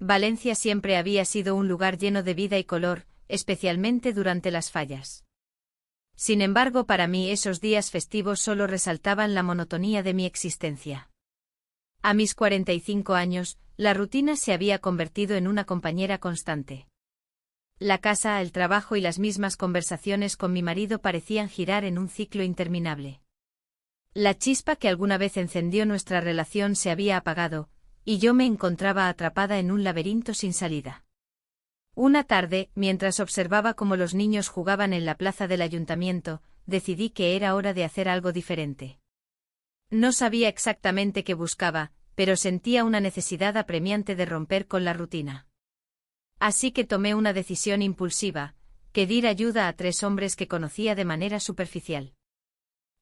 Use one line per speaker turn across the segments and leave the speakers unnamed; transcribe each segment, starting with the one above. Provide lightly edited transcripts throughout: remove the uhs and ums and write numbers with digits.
Valencia siempre había sido un lugar lleno de vida y color, especialmente durante las fallas. Sin embargo, para mí esos días festivos solo resaltaban la monotonía de mi existencia. A mis 45 años, la rutina se había convertido en una compañera constante. La casa, el trabajo y las mismas conversaciones con mi marido parecían girar en un ciclo interminable. La chispa que alguna vez encendió nuestra relación se había apagado, y yo me encontraba atrapada en un laberinto sin salida. Una tarde, mientras observaba cómo los niños jugaban en la plaza del ayuntamiento, decidí que era hora de hacer algo diferente. No sabía exactamente qué buscaba, pero sentía una necesidad apremiante de romper con la rutina. Así que tomé una decisión impulsiva: pedir ayuda a 3 hombres que conocía de manera superficial.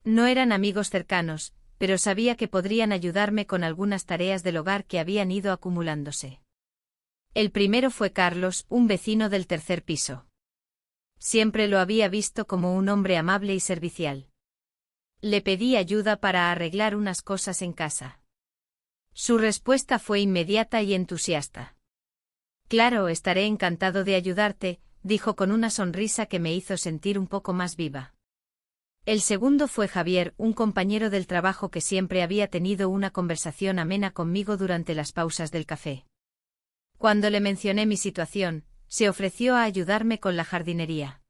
No eran amigos cercanos, pero sabía que podrían ayudarme con algunas tareas del hogar que habían ido acumulándose. El primero fue Carlos, un vecino del 3er piso. Siempre lo había visto como un hombre amable y servicial. Le pedí ayuda para arreglar unas cosas en casa. Su respuesta fue inmediata y entusiasta. «Claro, estaré encantado de ayudarte», dijo con una sonrisa que me hizo sentir un poco más viva. El segundo fue Javier, un compañero del trabajo que siempre había tenido una conversación amena conmigo durante las pausas del café. Cuando le mencioné mi situación, se ofreció a ayudarme con la jardinería.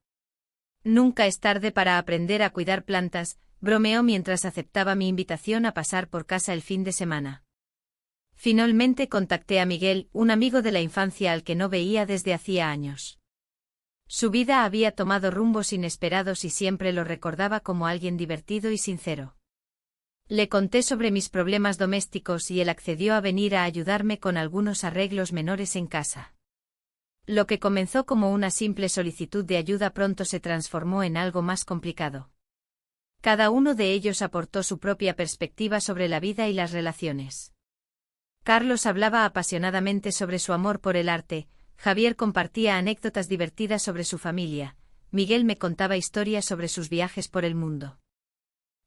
«Nunca es tarde para aprender a cuidar plantas», bromeó mientras aceptaba mi invitación a pasar por casa el fin de semana. Finalmente contacté a Miguel, un amigo de la infancia al que no veía desde hacía años. Su vida había tomado rumbos inesperados y siempre lo recordaba como alguien divertido y sincero. Le conté sobre mis problemas domésticos y él accedió a venir a ayudarme con algunos arreglos menores en casa. Lo que comenzó como una simple solicitud de ayuda pronto se transformó en algo más complicado. Cada uno de ellos aportó su propia perspectiva sobre la vida y las relaciones. Carlos hablaba apasionadamente sobre su amor por el arte, Javier compartía anécdotas divertidas sobre su familia, Miguel me contaba historias sobre sus viajes por el mundo.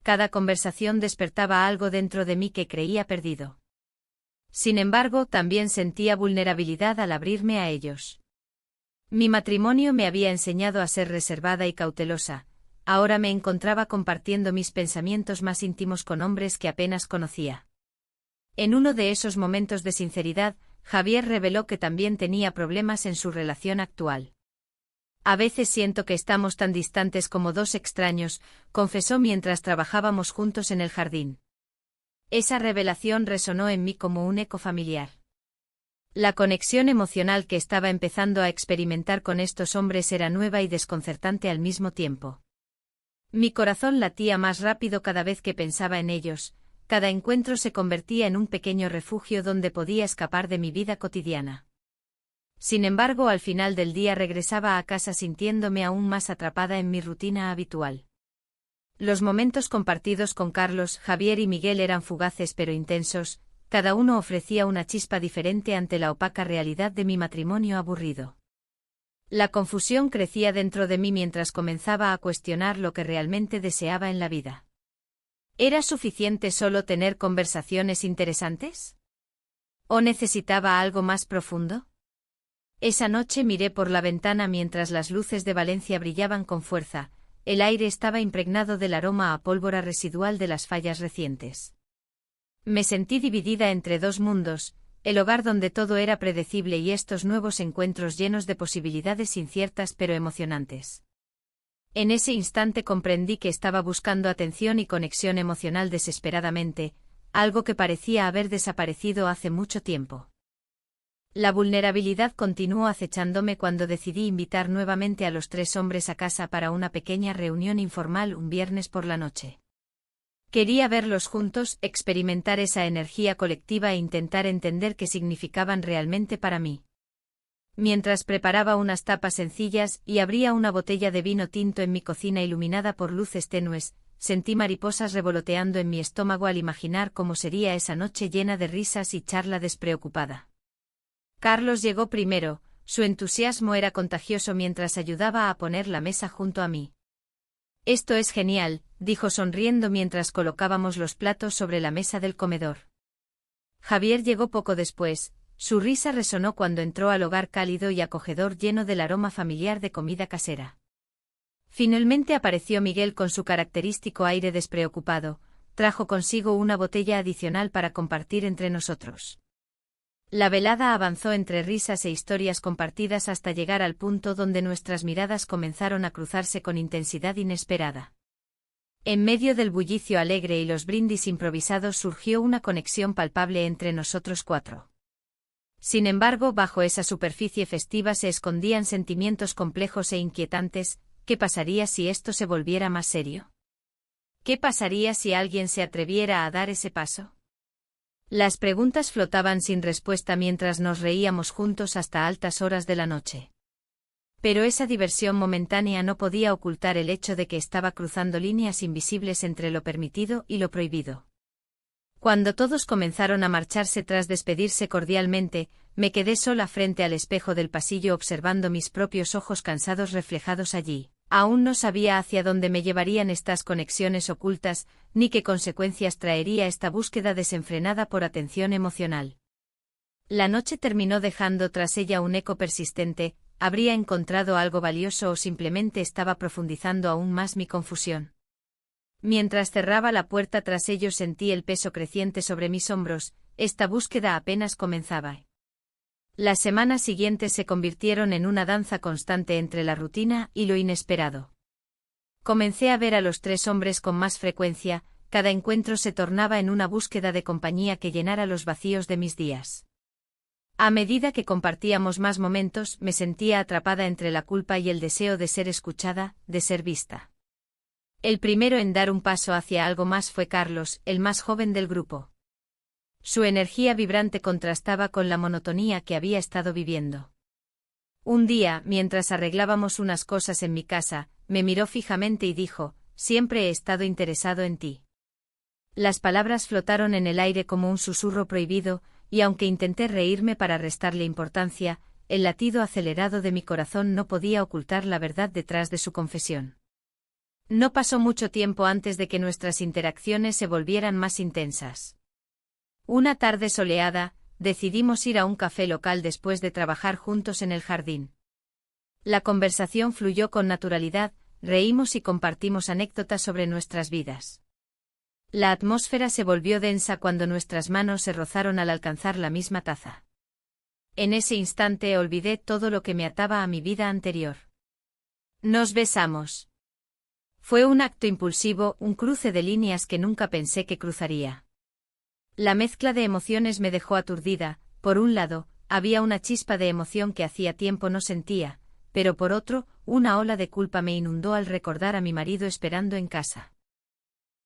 Cada conversación despertaba algo dentro de mí que creía perdido. Sin embargo, también sentía vulnerabilidad al abrirme a ellos. Mi matrimonio me había enseñado a ser reservada y cautelosa, ahora me encontraba compartiendo mis pensamientos más íntimos con hombres que apenas conocía. En uno de esos momentos de sinceridad, Javier reveló que también tenía problemas en su relación actual. «A veces siento que estamos tan distantes como 2 extraños», confesó mientras trabajábamos juntos en el jardín. Esa revelación resonó en mí como un eco familiar. La conexión emocional que estaba empezando a experimentar con estos hombres era nueva y desconcertante al mismo tiempo. Mi corazón latía más rápido cada vez que pensaba en ellos. Cada encuentro se convertía en un pequeño refugio donde podía escapar de mi vida cotidiana. Sin embargo, al final del día regresaba a casa sintiéndome aún más atrapada en mi rutina habitual. Los momentos compartidos con Carlos, Javier y Miguel eran fugaces pero intensos, cada uno ofrecía una chispa diferente ante la opaca realidad de mi matrimonio aburrido. La confusión crecía dentro de mí mientras comenzaba a cuestionar lo que realmente deseaba en la vida. ¿Era suficiente solo tener conversaciones interesantes? ¿O necesitaba algo más profundo? Esa noche miré por la ventana mientras las luces de Valencia brillaban con fuerza, el aire estaba impregnado del aroma a pólvora residual de las fallas recientes. Me sentí dividida entre 2 mundos, el hogar donde todo era predecible y estos nuevos encuentros llenos de posibilidades inciertas pero emocionantes. En ese instante comprendí que estaba buscando atención y conexión emocional desesperadamente, algo que parecía haber desaparecido hace mucho tiempo. La vulnerabilidad continuó acechándome cuando decidí invitar nuevamente a los 3 hombres a casa para una pequeña reunión informal un viernes por la noche. Quería verlos juntos, experimentar esa energía colectiva e intentar entender qué significaban realmente para mí. Mientras preparaba unas tapas sencillas y abría una botella de vino tinto en mi cocina iluminada por luces tenues, sentí mariposas revoloteando en mi estómago al imaginar cómo sería esa noche llena de risas y charla despreocupada. Carlos llegó primero, su entusiasmo era contagioso mientras ayudaba a poner la mesa junto a mí. «Esto es genial», dijo sonriendo mientras colocábamos los platos sobre la mesa del comedor. Javier llegó poco después, Su risa resonó cuando entró al hogar cálido y acogedor lleno del aroma familiar de comida casera. Finalmente apareció Miguel con su característico aire despreocupado, trajo consigo una botella adicional para compartir entre nosotros. La velada avanzó entre risas e historias compartidas hasta llegar al punto donde nuestras miradas comenzaron a cruzarse con intensidad inesperada. En medio del bullicio alegre y los brindis improvisados surgió una conexión palpable entre nosotros cuatro. Sin embargo, bajo esa superficie festiva se escondían sentimientos complejos e inquietantes. ¿Qué pasaría si esto se volviera más serio? ¿Qué pasaría si alguien se atreviera a dar ese paso? Las preguntas flotaban sin respuesta mientras nos reíamos juntos hasta altas horas de la noche. Pero esa diversión momentánea no podía ocultar el hecho de que estaba cruzando líneas invisibles entre lo permitido y lo prohibido. Cuando todos comenzaron a marcharse tras despedirse cordialmente, me quedé sola frente al espejo del pasillo observando mis propios ojos cansados reflejados allí. Aún no sabía hacia dónde me llevarían estas conexiones ocultas, ni qué consecuencias traería esta búsqueda desenfrenada por atención emocional. La noche terminó dejando tras ella un eco persistente. ¿Habría encontrado algo valioso o simplemente estaba profundizando aún más mi confusión? Mientras cerraba la puerta tras ellos sentí el peso creciente sobre mis hombros. Esta búsqueda apenas comenzaba. Las semanas siguientes se convirtieron en una danza constante entre la rutina y lo inesperado. Comencé a ver a los tres hombres con más frecuencia, cada encuentro se tornaba en una búsqueda de compañía que llenara los vacíos de mis días. A medida que compartíamos más momentos, me sentía atrapada entre la culpa y el deseo de ser escuchada, de ser vista. El primero en dar un paso hacia algo más fue Carlos, el más joven del grupo. Su energía vibrante contrastaba con la monotonía que había estado viviendo. Un día, mientras arreglábamos unas cosas en mi casa, me miró fijamente y dijo: «Siempre he estado interesado en ti». Las palabras flotaron en el aire como un susurro prohibido, y aunque intenté reírme para restarle importancia, el latido acelerado de mi corazón no podía ocultar la verdad detrás de su confesión. No pasó mucho tiempo antes de que nuestras interacciones se volvieran más intensas. Una tarde soleada, decidimos ir a un café local después de trabajar juntos en el jardín. La conversación fluyó con naturalidad, reímos y compartimos anécdotas sobre nuestras vidas. La atmósfera se volvió densa cuando nuestras manos se rozaron al alcanzar la misma taza. En ese instante olvidé todo lo que me ataba a mi vida anterior. Nos besamos. Fue un acto impulsivo, un cruce de líneas que nunca pensé que cruzaría. La mezcla de emociones me dejó aturdida. Por un lado, había una chispa de emoción que hacía tiempo no sentía, pero por otro, una ola de culpa me inundó al recordar a mi marido esperando en casa.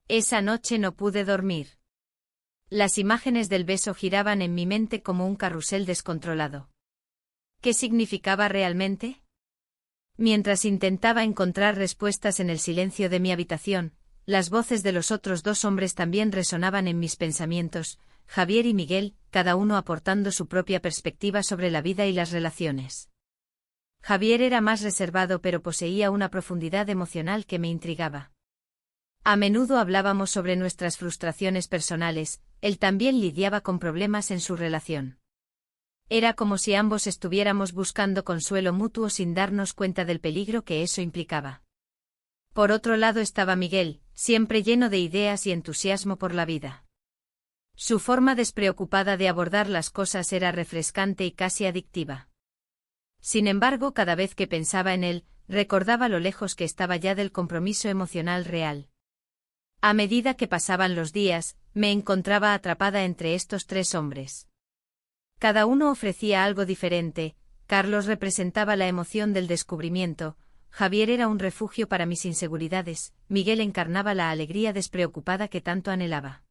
Esa noche no pude dormir. Las imágenes del beso giraban en mi mente como un carrusel descontrolado. ¿Qué significaba realmente? Mientras intentaba encontrar respuestas en el silencio de mi habitación, las voces de los otros dos hombres también resonaban en mis pensamientos, Javier y Miguel, cada uno aportando su propia perspectiva sobre la vida y las relaciones. Javier era más reservado pero poseía una profundidad emocional que me intrigaba. A menudo hablábamos sobre nuestras frustraciones personales, él también lidiaba con problemas en su relación. Era como si ambos estuviéramos buscando consuelo mutuo sin darnos cuenta del peligro que eso implicaba. Por otro lado estaba Miguel, siempre lleno de ideas y entusiasmo por la vida. Su forma despreocupada de abordar las cosas era refrescante y casi adictiva. Sin embargo, cada vez que pensaba en él, recordaba lo lejos que estaba ya del compromiso emocional real. A medida que pasaban los días, me encontraba atrapada entre estos tres hombres. Cada uno ofrecía algo diferente. Carlos representaba la emoción del descubrimiento, Javier era un refugio para mis inseguridades, Miguel encarnaba la alegría despreocupada que tanto anhelaba.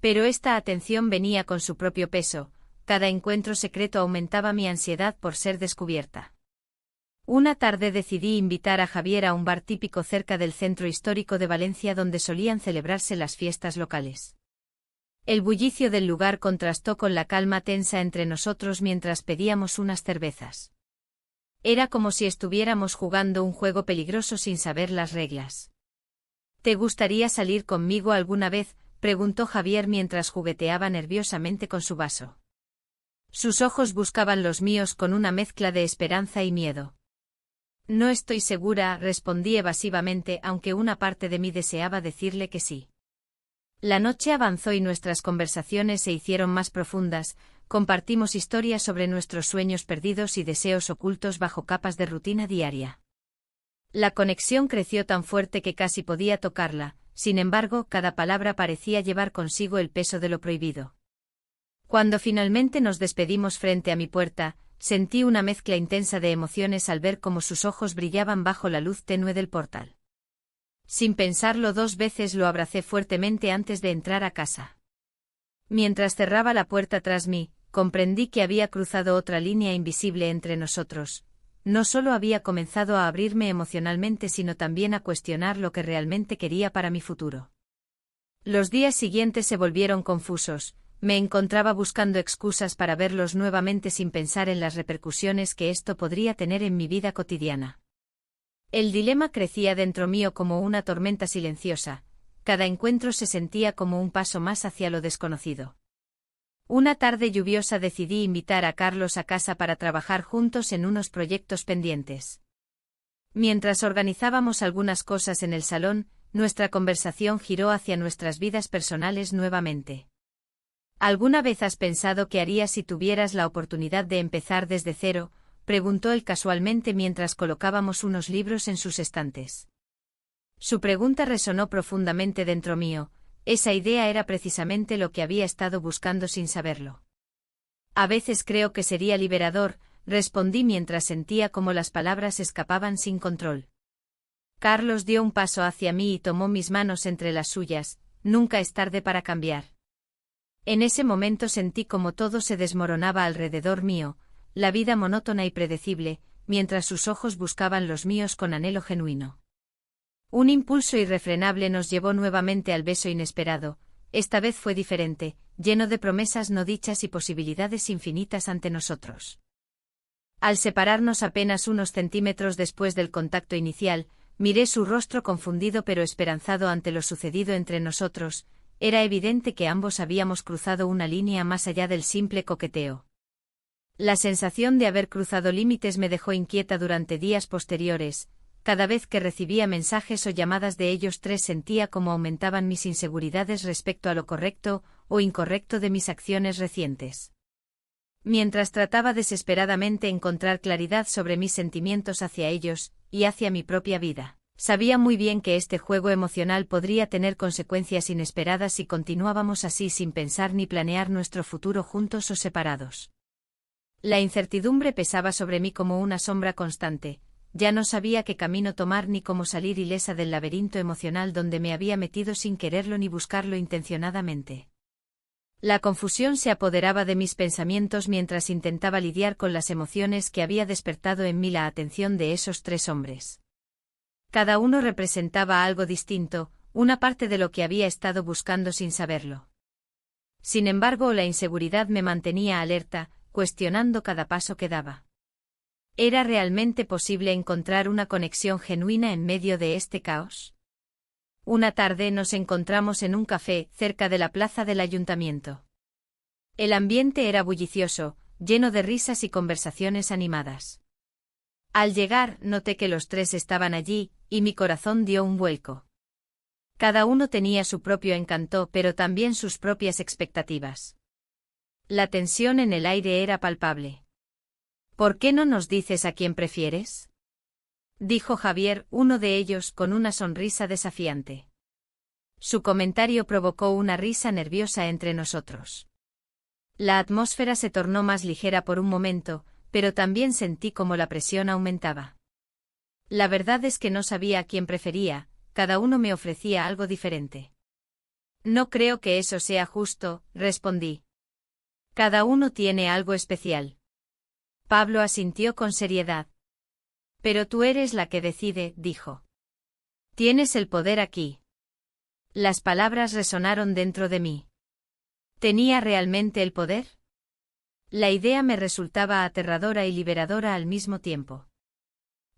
Pero esta atención venía con su propio peso, cada encuentro secreto aumentaba mi ansiedad por ser descubierta. Una tarde decidí invitar a Javier a un bar típico cerca del centro histórico de Valencia donde solían celebrarse las fiestas locales. El bullicio del lugar contrastó con la calma tensa entre nosotros mientras pedíamos unas cervezas. Era como si estuviéramos jugando un juego peligroso sin saber las reglas. ¿Te gustaría salir conmigo alguna vez?, preguntó Javier mientras jugueteaba nerviosamente con su vaso. Sus ojos buscaban los míos con una mezcla de esperanza y miedo. No estoy segura, respondí evasivamente, aunque una parte de mí deseaba decirle que sí. La noche avanzó y nuestras conversaciones se hicieron más profundas, compartimos historias sobre nuestros sueños perdidos y deseos ocultos bajo capas de rutina diaria. La conexión creció tan fuerte que casi podía tocarla, sin embargo, cada palabra parecía llevar consigo el peso de lo prohibido. Cuando finalmente nos despedimos frente a mi puerta, sentí una mezcla intensa de emociones al ver cómo sus ojos brillaban bajo la luz tenue del portal. Sin pensarlo 2 veces lo abracé fuertemente antes de entrar a casa. Mientras cerraba la puerta tras mí, comprendí que había cruzado otra línea invisible entre nosotros. No solo había comenzado a abrirme emocionalmente, sino también a cuestionar lo que realmente quería para mi futuro. Los días siguientes se volvieron confusos. Me encontraba buscando excusas para verlos nuevamente sin pensar en las repercusiones que esto podría tener en mi vida cotidiana. El dilema crecía dentro mío como una tormenta silenciosa. Cada encuentro se sentía como un paso más hacia lo desconocido. Una tarde lluviosa decidí invitar a Carlos a casa para trabajar juntos en unos proyectos pendientes. Mientras organizábamos algunas cosas en el salón, nuestra conversación giró hacia nuestras vidas personales nuevamente. ¿Alguna vez has pensado qué harías si tuvieras la oportunidad de empezar desde cero?, preguntó él casualmente mientras colocábamos unos libros en sus estantes. Su pregunta resonó profundamente dentro mío. Esa idea era precisamente lo que había estado buscando sin saberlo. A veces creo que sería liberador, respondí mientras sentía cómo las palabras escapaban sin control. Carlos dio un paso hacia mí y tomó mis manos entre las suyas. Nunca es tarde para cambiar. En ese momento sentí como todo se desmoronaba alrededor mío, la vida monótona y predecible, mientras sus ojos buscaban los míos con anhelo genuino. Un impulso irrefrenable nos llevó nuevamente al beso inesperado. Esta vez fue diferente, lleno de promesas no dichas y posibilidades infinitas ante nosotros. Al separarnos apenas unos centímetros después del contacto inicial, miré su rostro confundido pero esperanzado ante lo sucedido entre nosotros. Era evidente que ambos habíamos cruzado una línea más allá del simple coqueteo. La sensación de haber cruzado límites me dejó inquieta durante días posteriores. Cada vez que recibía mensajes o llamadas de ellos tres sentía cómo aumentaban mis inseguridades respecto a lo correcto o incorrecto de mis acciones recientes. Mientras trataba desesperadamente encontrar claridad sobre mis sentimientos hacia ellos y hacia mi propia vida, sabía muy bien que este juego emocional podría tener consecuencias inesperadas si continuábamos así sin pensar ni planear nuestro futuro juntos o separados. La incertidumbre pesaba sobre mí como una sombra constante. Ya no sabía qué camino tomar ni cómo salir ilesa del laberinto emocional donde me había metido sin quererlo ni buscarlo intencionadamente. La confusión se apoderaba de mis pensamientos mientras intentaba lidiar con las emociones que había despertado en mí la atención de esos 3 hombres. Cada uno representaba algo distinto, una parte de lo que había estado buscando sin saberlo. Sin embargo, la inseguridad me mantenía alerta, cuestionando cada paso que daba. ¿Era realmente posible encontrar una conexión genuina en medio de este caos? Una tarde nos encontramos en un café cerca de la plaza del ayuntamiento. El ambiente era bullicioso, lleno de risas y conversaciones animadas. Al llegar, noté que los 3 estaban allí, y mi corazón dio un vuelco. Cada uno tenía su propio encanto, pero también sus propias expectativas. La tensión en el aire era palpable. ¿Por qué no nos dices a quién prefieres?, dijo Javier, uno de ellos, con una sonrisa desafiante. Su comentario provocó una risa nerviosa entre nosotros. La atmósfera se tornó más ligera por un momento, pero también sentí como la presión aumentaba. La verdad es que no sabía a quién prefería, cada uno me ofrecía algo diferente. No creo que eso sea justo, respondí. Cada uno tiene algo especial. Pablo asintió con seriedad. Pero tú eres la que decide, dijo. Tienes el poder aquí. Las palabras resonaron dentro de mí. ¿Tenía realmente el poder? La idea me resultaba aterradora y liberadora al mismo tiempo.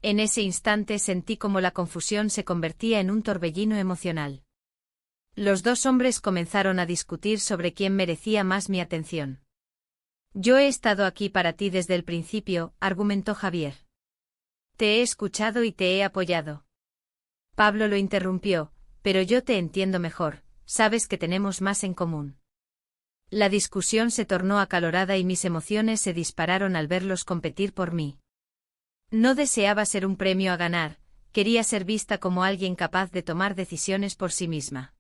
En ese instante sentí como la confusión se convertía en un torbellino emocional. Los 2 hombres comenzaron a discutir sobre quién merecía más mi atención. Yo he estado aquí para ti desde el principio, argumentó Javier. Te he escuchado y te he apoyado. Pablo lo interrumpió, pero yo te entiendo mejor, sabes que tenemos más en común. La discusión se tornó acalorada y mis emociones se dispararon al verlos competir por mí. No deseaba ser un premio a ganar, quería ser vista como alguien capaz de tomar decisiones por sí misma.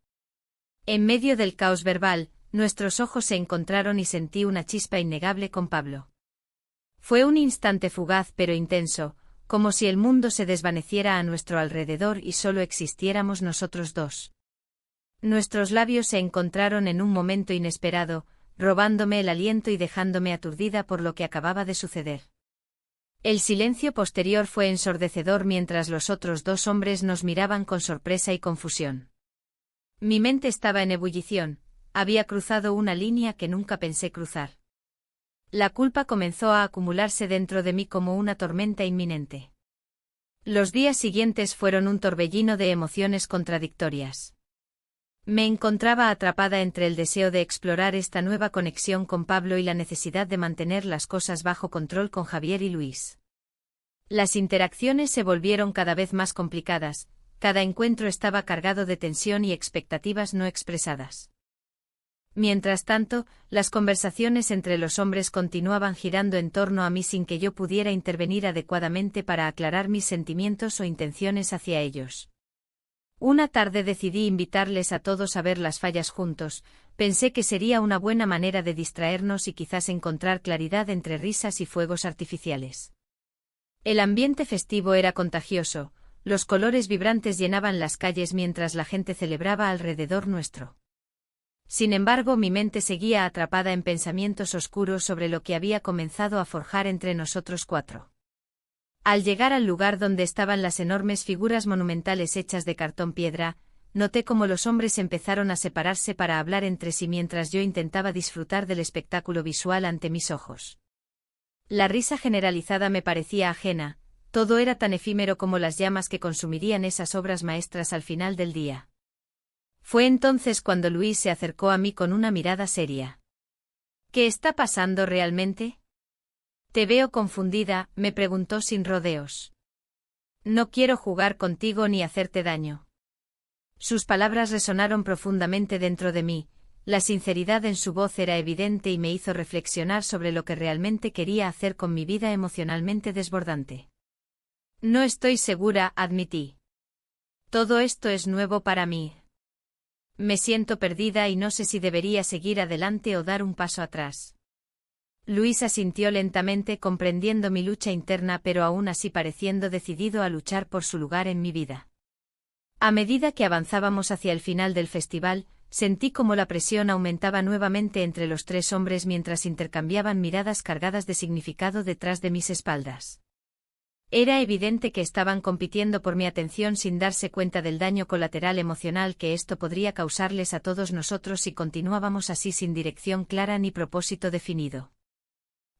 En medio del caos verbal, nuestros ojos se encontraron y sentí una chispa innegable con Pablo. Fue un instante fugaz pero intenso, como si el mundo se desvaneciera a nuestro alrededor y solo existiéramos nosotros dos. Nuestros labios se encontraron en un momento inesperado, robándome el aliento y dejándome aturdida por lo que acababa de suceder. El silencio posterior fue ensordecedor mientras los otros dos hombres nos miraban con sorpresa y confusión. Mi mente estaba en ebullición, había cruzado una línea que nunca pensé cruzar. La culpa comenzó a acumularse dentro de mí como una tormenta inminente. Los días siguientes fueron un torbellino de emociones contradictorias. Me encontraba atrapada entre el deseo de explorar esta nueva conexión con Pablo y la necesidad de mantener las cosas bajo control con Javier y Luis. Las interacciones se volvieron cada vez más complicadas, cada encuentro estaba cargado de tensión y expectativas no expresadas. Mientras tanto, las conversaciones entre los hombres continuaban girando en torno a mí sin que yo pudiera intervenir adecuadamente para aclarar mis sentimientos o intenciones hacia ellos. Una tarde decidí invitarles a todos a ver las fallas juntos, pensé que sería una buena manera de distraernos y quizás encontrar claridad entre risas y fuegos artificiales. El ambiente festivo era contagioso, los colores vibrantes llenaban las calles mientras la gente celebraba alrededor nuestro. Sin embargo, mi mente seguía atrapada en pensamientos oscuros sobre lo que había comenzado a forjar entre nosotros cuatro. Al llegar al lugar donde estaban las enormes figuras monumentales hechas de cartón piedra, noté cómo los hombres empezaron a separarse para hablar entre sí mientras yo intentaba disfrutar del espectáculo visual ante mis ojos. La risa generalizada me parecía ajena, todo era tan efímero como las llamas que consumirían esas obras maestras al final del día. Fue entonces cuando Luis se acercó a mí con una mirada seria. ¿Qué está pasando realmente? Te veo confundida, me preguntó sin rodeos. No quiero jugar contigo ni hacerte daño. Sus palabras resonaron profundamente dentro de mí, la sinceridad en su voz era evidente y me hizo reflexionar sobre lo que realmente quería hacer con mi vida emocionalmente desbordante. No estoy segura, admití. Todo esto es nuevo para mí. Me siento perdida y no sé si debería seguir adelante o dar un paso atrás. Luis asintió lentamente comprendiendo mi lucha interna pero aún así pareciendo decidido a luchar por su lugar en mi vida. A medida que avanzábamos hacia el final del festival, sentí como la presión aumentaba nuevamente entre los tres hombres mientras intercambiaban miradas cargadas de significado detrás de mis espaldas. Era evidente que estaban compitiendo por mi atención sin darse cuenta del daño colateral emocional que esto podría causarles a todos nosotros si continuábamos así sin dirección clara ni propósito definido.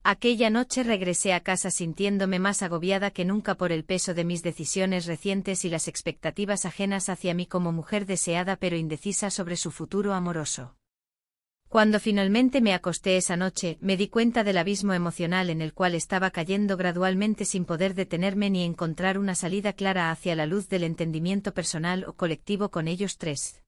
Aquella noche regresé a casa sintiéndome más agobiada que nunca por el peso de mis decisiones recientes y las expectativas ajenas hacia mí como mujer deseada pero indecisa sobre su futuro amoroso. Cuando finalmente me acosté esa noche, me di cuenta del abismo emocional en el cual estaba cayendo gradualmente sin poder detenerme ni encontrar una salida clara hacia la luz del entendimiento personal o colectivo con ellos tres.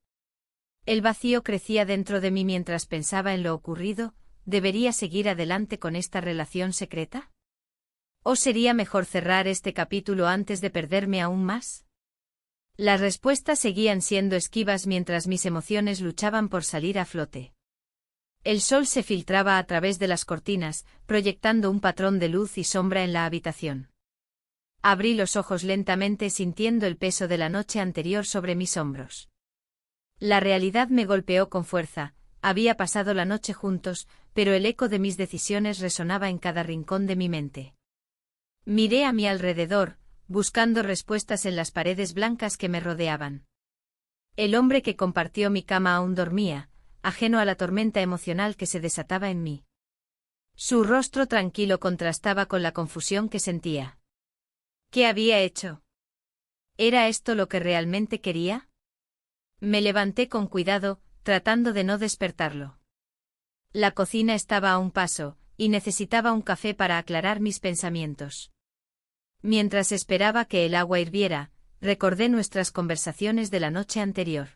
El vacío crecía dentro de mí mientras pensaba en lo ocurrido. ¿Debería seguir adelante con esta relación secreta? ¿O sería mejor cerrar este capítulo antes de perderme aún más? Las respuestas seguían siendo esquivas mientras mis emociones luchaban por salir a flote. El sol se filtraba a través de las cortinas, proyectando un patrón de luz y sombra en la habitación. Abrí los ojos lentamente sintiendo el peso de la noche anterior sobre mis hombros. La realidad me golpeó con fuerza. Había pasado la noche juntos, pero el eco de mis decisiones resonaba en cada rincón de mi mente. Miré a mi alrededor, buscando respuestas en las paredes blancas que me rodeaban. El hombre que compartió mi cama aún dormía, ajeno a la tormenta emocional que se desataba en mí. Su rostro tranquilo contrastaba con la confusión que sentía. ¿Qué había hecho? ¿Era esto lo que realmente quería? Me levanté con cuidado, tratando de no despertarlo. La cocina estaba a un paso, y necesitaba un café para aclarar mis pensamientos. Mientras esperaba que el agua hirviera, recordé nuestras conversaciones de la noche anterior.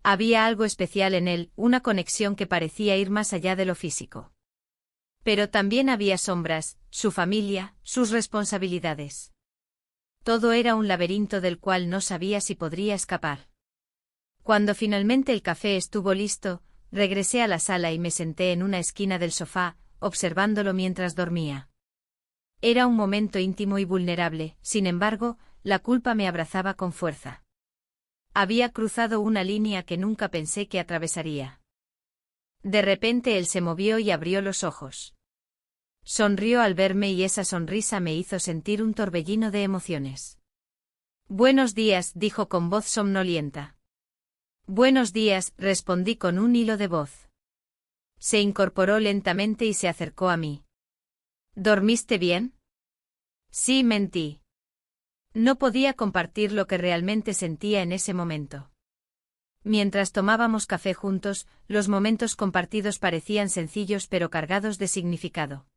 Había algo especial en él, una conexión que parecía ir más allá de lo físico. Pero también había sombras, su familia, sus responsabilidades. Todo era un laberinto del cual no sabía si podría escapar. Cuando finalmente el café estuvo listo, regresé a la sala y me senté en una esquina del sofá, observándolo mientras dormía. Era un momento íntimo y vulnerable, sin embargo, la culpa me abrazaba con fuerza. Había cruzado una línea que nunca pensé que atravesaría. De repente él se movió y abrió los ojos. Sonrió al verme y esa sonrisa me hizo sentir un torbellino de emociones. «Buenos días», dijo con voz somnolienta. «Buenos días», respondí con un hilo de voz. Se incorporó lentamente y se acercó a mí. «¿Dormiste bien?» «Sí», mentí. No podía compartir lo que realmente sentía en ese momento. Mientras tomábamos café juntos, los momentos compartidos parecían sencillos pero cargados de significado.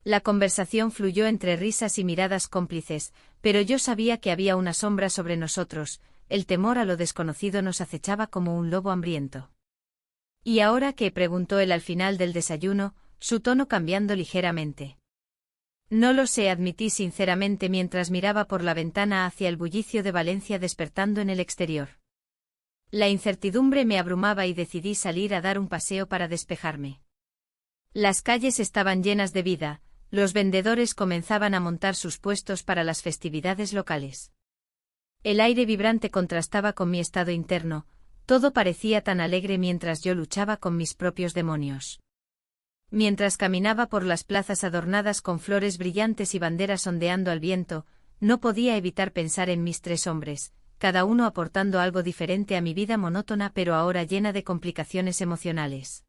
La conversación fluyó entre risas y miradas cómplices, pero yo sabía que había una sombra sobre nosotros, el temor a lo desconocido nos acechaba como un lobo hambriento. «¿Y ahora qué?», preguntó él al final del desayuno, su tono cambiando ligeramente. «No lo sé», admití sinceramente mientras miraba por la ventana hacia el bullicio de Valencia despertando en el exterior. La incertidumbre me abrumaba y decidí salir a dar un paseo para despejarme. Las calles estaban llenas de vida, los vendedores comenzaban a montar sus puestos para las festividades locales. El aire vibrante contrastaba con mi estado interno, todo parecía tan alegre mientras yo luchaba con mis propios demonios. Mientras caminaba por las plazas adornadas con flores brillantes y banderas ondeando al viento, no podía evitar pensar en mis tres hombres, cada uno aportando algo diferente a mi vida monótona pero ahora llena de complicaciones emocionales.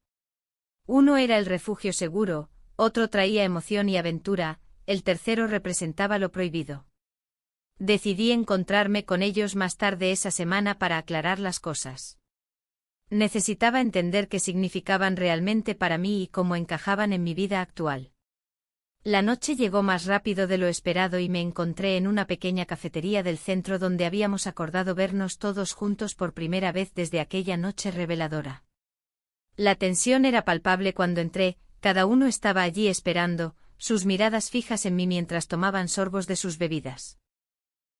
Uno era el refugio seguro, otro traía emoción y aventura, el tercero representaba lo prohibido. Decidí encontrarme con ellos más tarde esa semana para aclarar las cosas. Necesitaba entender qué significaban realmente para mí y cómo encajaban en mi vida actual. La noche llegó más rápido de lo esperado y me encontré en una pequeña cafetería del centro donde habíamos acordado vernos todos juntos por primera vez desde aquella noche reveladora. La tensión era palpable cuando entré, cada uno estaba allí esperando, sus miradas fijas en mí mientras tomaban sorbos de sus bebidas.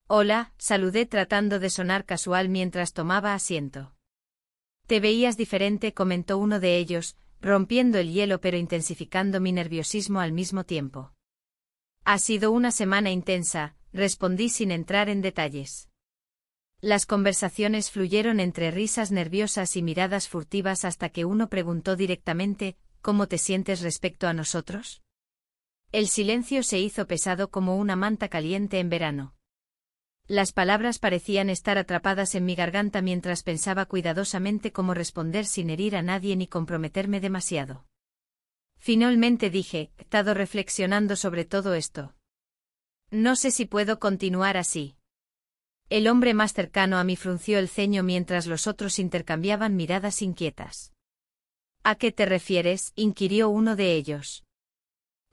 «Hola», saludé tratando de sonar casual mientras tomaba asiento. «Te veías diferente», comentó uno de ellos, rompiendo el hielo pero intensificando mi nerviosismo al mismo tiempo. «Ha sido una semana intensa», respondí sin entrar en detalles. Las conversaciones fluyeron entre risas nerviosas y miradas furtivas hasta que uno preguntó directamente, «¿Cómo te sientes respecto a nosotros?». El silencio se hizo pesado como una manta caliente en verano. Las palabras parecían estar atrapadas en mi garganta mientras pensaba cuidadosamente cómo responder sin herir a nadie ni comprometerme demasiado. Finalmente dije, «He estado reflexionando sobre todo esto. No sé si puedo continuar así». El hombre más cercano a mí frunció el ceño mientras los otros intercambiaban miradas inquietas. «¿A qué te refieres?», inquirió uno de ellos.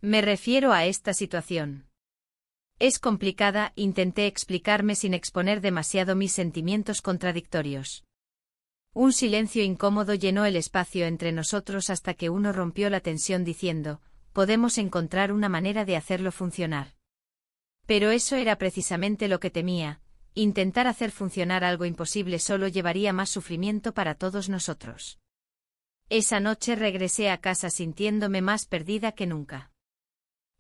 «Me refiero a esta situación. Es complicada», intenté explicarme sin exponer demasiado mis sentimientos contradictorios. Un silencio incómodo llenó el espacio entre nosotros hasta que uno rompió la tensión diciendo, «Podemos encontrar una manera de hacerlo funcionar». Pero eso era precisamente lo que temía, intentar hacer funcionar algo imposible solo llevaría más sufrimiento para todos nosotros. Esa noche regresé a casa sintiéndome más perdida que nunca.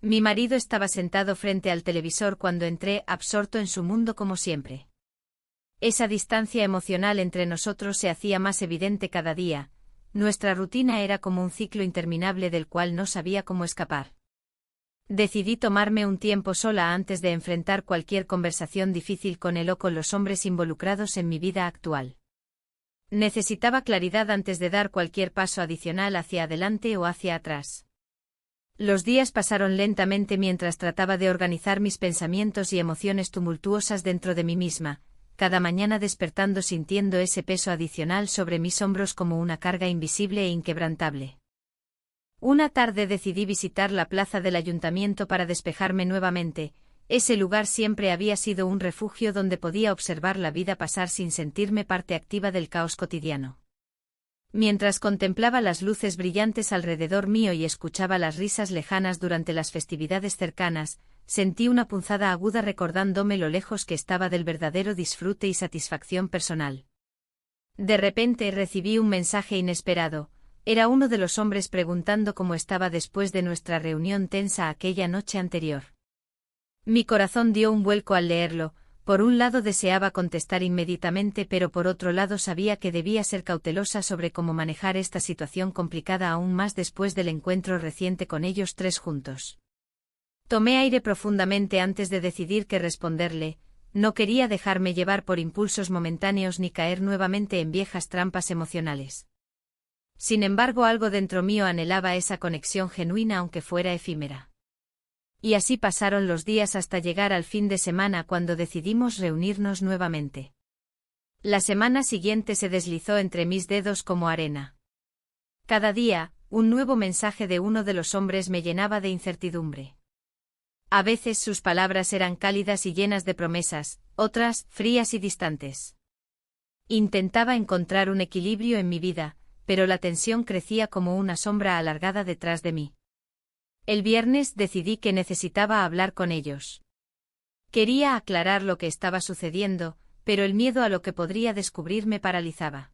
Mi marido estaba sentado frente al televisor cuando entré, absorto en su mundo como siempre. Esa distancia emocional entre nosotros se hacía más evidente cada día, nuestra rutina era como un ciclo interminable del cual no sabía cómo escapar. Decidí tomarme un tiempo sola antes de enfrentar cualquier conversación difícil con él o con los hombres involucrados en mi vida actual. Necesitaba claridad antes de dar cualquier paso adicional hacia adelante o hacia atrás. Los días pasaron lentamente mientras trataba de organizar mis pensamientos y emociones tumultuosas dentro de mí misma, cada mañana despertando sintiendo ese peso adicional sobre mis hombros como una carga invisible e inquebrantable. Una tarde decidí visitar la plaza del ayuntamiento para despejarme nuevamente. Ese lugar siempre había sido un refugio donde podía observar la vida pasar sin sentirme parte activa del caos cotidiano. Mientras contemplaba las luces brillantes alrededor mío y escuchaba las risas lejanas durante las festividades cercanas, sentí una punzada aguda recordándome lo lejos que estaba del verdadero disfrute y satisfacción personal. De repente recibí un mensaje inesperado. Era uno de los hombres preguntando cómo estaba después de nuestra reunión tensa aquella noche anterior. Mi corazón dio un vuelco al leerlo. Por un lado deseaba contestar inmediatamente, pero por otro lado sabía que debía ser cautelosa sobre cómo manejar esta situación complicada aún más después del encuentro reciente con ellos tres juntos. Tomé aire profundamente antes de decidir qué responderle. No quería dejarme llevar por impulsos momentáneos ni caer nuevamente en viejas trampas emocionales. Sin embargo, algo dentro mío anhelaba esa conexión genuina aunque fuera efímera. Y así pasaron los días hasta llegar al fin de semana cuando decidimos reunirnos nuevamente. La semana siguiente se deslizó entre mis dedos como arena. Cada día, un nuevo mensaje de uno de los hombres me llenaba de incertidumbre. A veces sus palabras eran cálidas y llenas de promesas, otras, frías y distantes. Intentaba encontrar un equilibrio en mi vida, pero la tensión crecía como una sombra alargada detrás de mí. El viernes decidí que necesitaba hablar con ellos. Quería aclarar lo que estaba sucediendo, pero el miedo a lo que podría descubrir me paralizaba.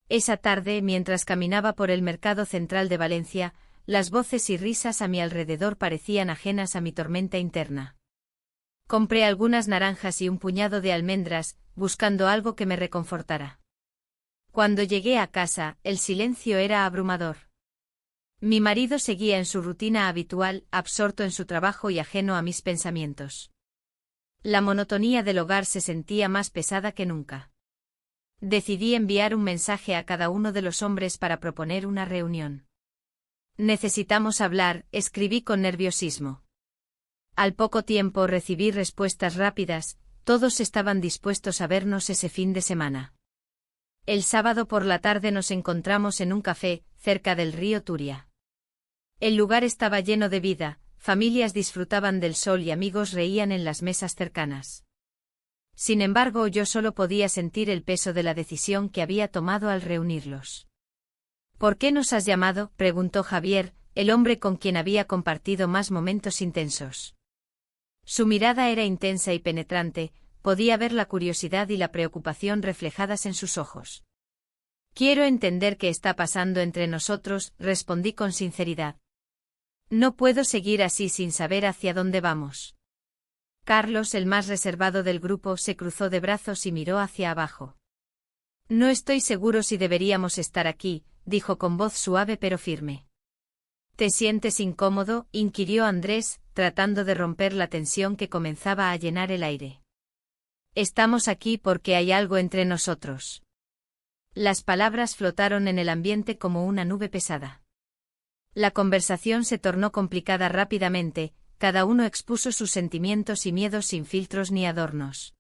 Esa tarde, mientras caminaba por el mercado central de Valencia, las voces y risas a mi alrededor parecían ajenas a mi tormenta interna. Compré algunas naranjas y un puñado de almendras, buscando algo que me reconfortara. Cuando llegué a casa, el silencio era abrumador. Mi marido seguía en su rutina habitual, absorto en su trabajo y ajeno a mis pensamientos. La monotonía del hogar se sentía más pesada que nunca. Decidí enviar un mensaje a cada uno de los hombres para proponer una reunión. Necesitamos hablar, escribí con nerviosismo. Al poco tiempo recibí respuestas rápidas, todos estaban dispuestos a vernos ese fin de semana. El sábado por la tarde nos encontramos en un café, cerca del río Turia. El lugar estaba lleno de vida, familias disfrutaban del sol y amigos reían en las mesas cercanas. Sin embargo, yo solo podía sentir el peso de la decisión que había tomado al reunirlos. ¿Por qué nos has llamado?, preguntó Javier, el hombre con quien había compartido más momentos intensos. Su mirada era intensa y penetrante, podía ver la curiosidad y la preocupación reflejadas en sus ojos. Quiero entender qué está pasando entre nosotros, respondí con sinceridad. No puedo seguir así sin saber hacia dónde vamos. Carlos, el más reservado del grupo, se cruzó de brazos y miró hacia abajo. No estoy seguro si deberíamos estar aquí, dijo con voz suave pero firme. ¿Te sientes incómodo?, inquirió Andrés, tratando de romper la tensión que comenzaba a llenar el aire. Estamos aquí porque hay algo entre nosotros. Las palabras flotaron en el ambiente como una nube pesada. La conversación se tornó complicada rápidamente, cada uno expuso sus sentimientos y miedos sin filtros ni adornos.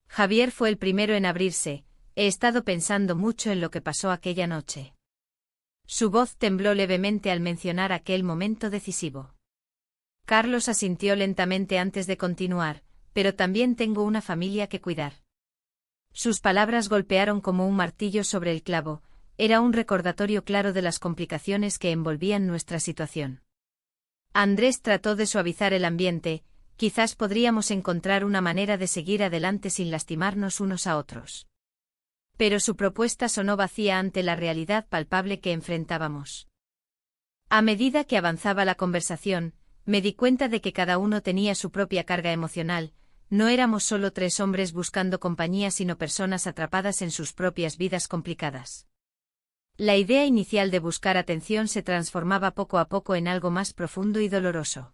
Javier fue el primero en abrirse. He estado pensando mucho en lo que pasó aquella noche. Su voz tembló levemente al mencionar aquel momento decisivo. Carlos asintió lentamente antes de continuar, pero también tengo una familia que cuidar. Sus palabras golpearon como un martillo sobre el clavo, era un recordatorio claro de las complicaciones que envolvían nuestra situación. Andrés trató de suavizar el ambiente, quizás podríamos encontrar una manera de seguir adelante sin lastimarnos unos a otros. Pero su propuesta sonó vacía ante la realidad palpable que enfrentábamos. A medida que avanzaba la conversación, me di cuenta de que cada uno tenía su propia carga emocional, no éramos solo tres hombres buscando compañía sino personas atrapadas en sus propias vidas complicadas. La idea inicial de buscar atención se transformaba poco a poco en algo más profundo y doloroso.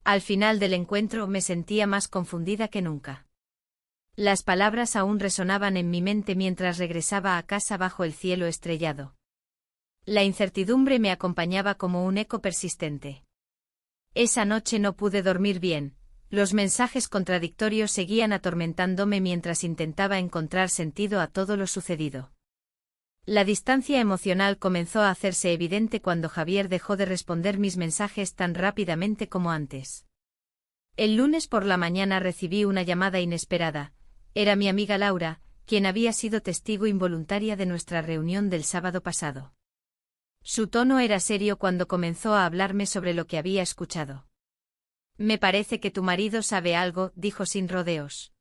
Al final del encuentro me sentía más confundida que nunca. Las palabras aún resonaban en mi mente mientras regresaba a casa bajo el cielo estrellado. La incertidumbre me acompañaba como un eco persistente. Esa noche no pude dormir bien, los mensajes contradictorios seguían atormentándome mientras intentaba encontrar sentido a todo lo sucedido. La distancia emocional comenzó a hacerse evidente cuando Javier dejó de responder mis mensajes tan rápidamente como antes. El lunes por la mañana recibí una llamada inesperada. Era mi amiga Laura, quien había sido testigo involuntaria de nuestra reunión del sábado pasado. Su tono era serio cuando comenzó a hablarme sobre lo que había escuchado. «Me parece que tu marido sabe algo», dijo sin rodeos.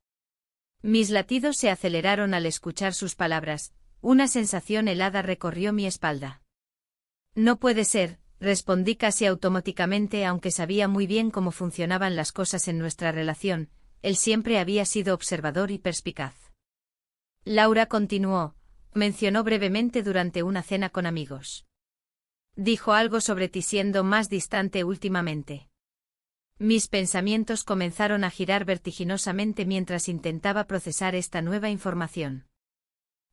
Mis latidos se aceleraron al escuchar sus palabras. Una sensación helada recorrió mi espalda. «No puede ser», respondí casi automáticamente, aunque sabía muy bien cómo funcionaban las cosas en nuestra relación. Él siempre había sido observador y perspicaz. Laura continuó. Mencionó brevemente durante una cena con amigos. Dijo algo sobre ti siendo más distante últimamente. Mis pensamientos comenzaron a girar vertiginosamente mientras intentaba procesar esta nueva información.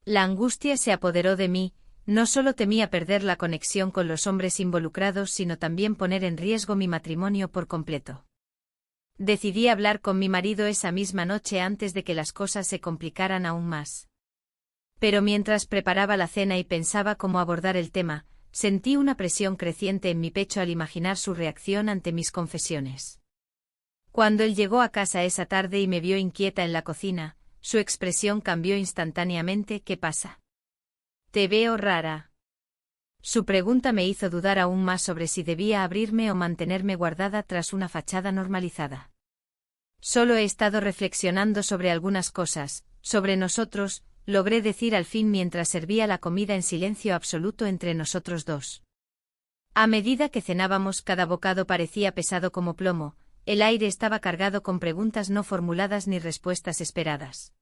La angustia se apoderó de mí, no solo temía perder la conexión con los hombres involucrados, sino también poner en riesgo mi matrimonio por completo. Decidí hablar con mi marido esa misma noche antes de que las cosas se complicaran aún más. Pero mientras preparaba la cena y pensaba cómo abordar el tema, sentí una presión creciente en mi pecho al imaginar su reacción ante mis confesiones. Cuando él llegó a casa esa tarde y me vio inquieta en la cocina, su expresión cambió instantáneamente. «¿Qué pasa? Te veo rara». Su pregunta me hizo dudar aún más sobre si debía abrirme o mantenerme guardada tras una fachada normalizada. «Solo he estado reflexionando sobre algunas cosas, sobre nosotros», logré decir al fin mientras servía la comida en silencio absoluto entre nosotros dos. A medida que cenábamos, cada bocado parecía pesado como plomo. El aire estaba cargado con preguntas no formuladas ni respuestas esperadas.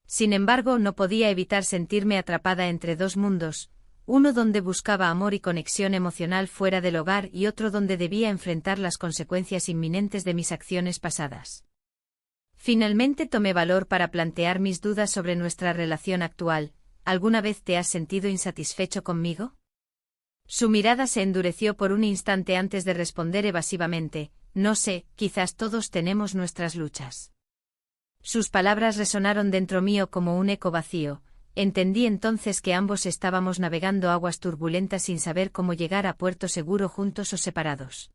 Sin embargo, no podía evitar sentirme atrapada entre dos mundos, uno donde buscaba amor y conexión emocional fuera del hogar y otro donde debía enfrentar las consecuencias inminentes de mis acciones pasadas. Finalmente tomé valor para plantear mis dudas sobre nuestra relación actual. ¿Alguna vez te has sentido insatisfecho conmigo? Su mirada se endureció por un instante antes de responder evasivamente. «No sé, quizás todos tenemos nuestras luchas». Sus palabras resonaron dentro mío como un eco vacío. Entendí entonces que ambos estábamos navegando aguas turbulentas sin saber cómo llegar a puerto seguro juntos o separados.